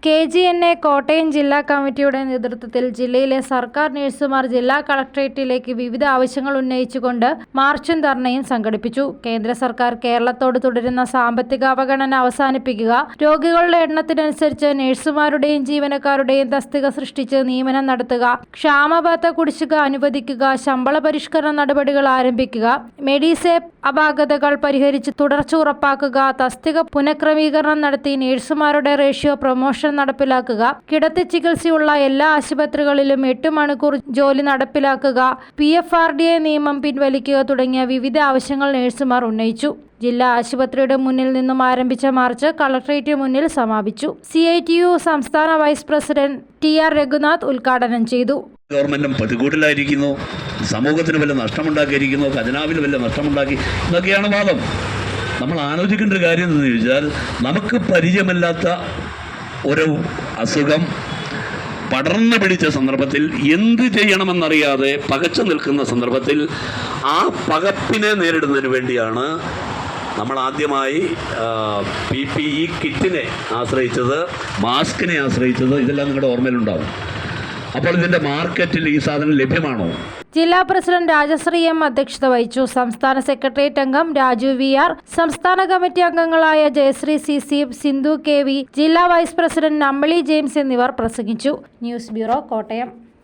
KGNA Kottayam ജില്ലാ കമ്മിറ്റിയുടെ നേതൃത്വത്തിൽ ജില്ലയിലെ സർക്കാർ നഴ്സുമാർ ജില്ലാ കളക്ടറേറ്റിലേക്ക് വിവിധ ആവശ്യങ്ങൾ ഉന്നയിച്ചുകൊണ്ട് മാർച്ചും ധർണയും സംഘടിപ്പിച്ചു. കേന്ദ്ര സർക്കാർ കേരളത്തോട് തുടരുന്ന സാമ്പത്തിക അവഗണന അവസാനിപ്പിക്കുക, രോഗികളുടെ എണ്ണത്തിനനുസരിച്ച് നഴ്സുമാരുടെയും ജീവനക്കാരുടെയും തസ്തിക സൃഷ്ടിച്ച് നിയമനം നടത്തുക, ക്ഷാമബത്ത കുടിശ്ശിക അനുവദിക്കുക, ശമ്പള പരിഷ്കരണ നടപടികൾ ആരംഭിക്കുക, മെഡിസേപ്പ് അപാകതകൾ പരിഹരിച്ച് തുടർച്ച ഉറപ്പാക്കുക, തസ്തിക പുനഃക്രമീകരണം നടത്തി നഴ്സുമാരുടെ റേഷ്യോ പ്രൊമോഷൻ നടപ്പിലാക്കുക, കിടത്തി ചികിത്സയുള്ള എല്ലാ ആശുപത്രികളിലും 8 മണിക്കൂർ ജോലി നടപ്പിലാക്കുക, PFRDA നിയമം പിൻവലിക്കുക തുടങ്ങിയ വിവിധ ആവശ്യങ്ങൾ നഴ്സുമാർ ഉന്നയിച്ചു. ജില്ലാ ആശുപത്രിയുടെ മുന്നിൽ നിന്നും ആരംഭിച്ച മാർച്ച് കളക്ടറേറ്റ് മുന്നിൽ സമാപിച്ചു. CITU സംസ്ഥാന വൈസ് പ്രസിഡന്റ് TR രഘുനാഥ് ഉദ്ഘാടനം ചെയ്തു. ഗവൺമെന്റും പ്രതികൂട്ടിലായിരിക്കുന്നു, സമൂഹത്തിന് വല്ല നഷ്ടമുണ്ടാക്കിയിരിക്കുന്നു, ഖജനാവിന് വല്ല നഷ്ടമുണ്ടാക്കി എന്നൊക്കെയാണ് വാദം. നമ്മൾ ആലോചിക്കേണ്ട ഒരു കാര്യം എന്ന് ചോദിച്ചാൽ, നമുക്ക് പരിചയമില്ലാത്ത ഒരു അസുഖം പടർന്നു പിടിച്ച സന്ദർഭത്തിൽ എന്ത് ചെയ്യണമെന്നറിയാതെ പകച്ചു നിൽക്കുന്ന സന്ദർഭത്തിൽ ആ പകപ്പിനെ നേരിടുന്നതിന് വേണ്ടിയാണ് നമ്മൾ ആദ്യമായി PPE കിറ്റിനെ ആശ്രയിച്ചത്, മാസ്കിനെ ആശ്രയിച്ചത്. ഇതെല്ലാം നിങ്ങളുടെ ഓർമ്മയിലുണ്ടാവും. അപ്പോൾ ഇതിൻ്റെ മാർക്കറ്റിൽ ഈ സാധനം ലഭ്യമാണോ? ജില്ലാ പ്രസിഡന്റ് രാജശ്രീ M അധ്യക്ഷത വഹിച്ചു. സംസ്ഥാന സെക്രട്ടേറിയറ്റ് അംഗം രാജു VR, സംസ്ഥാന കമ്മിറ്റി അംഗങ്ങളായ ജയശ്രീ CC, സിന്ധു KV, ജില്ലാ വൈസ് പ്രസിഡന്റ് അമ്പിളി ജെയിംസ് എന്നിവർ പ്രസംഗിച്ചു. News bureau, Kottayam.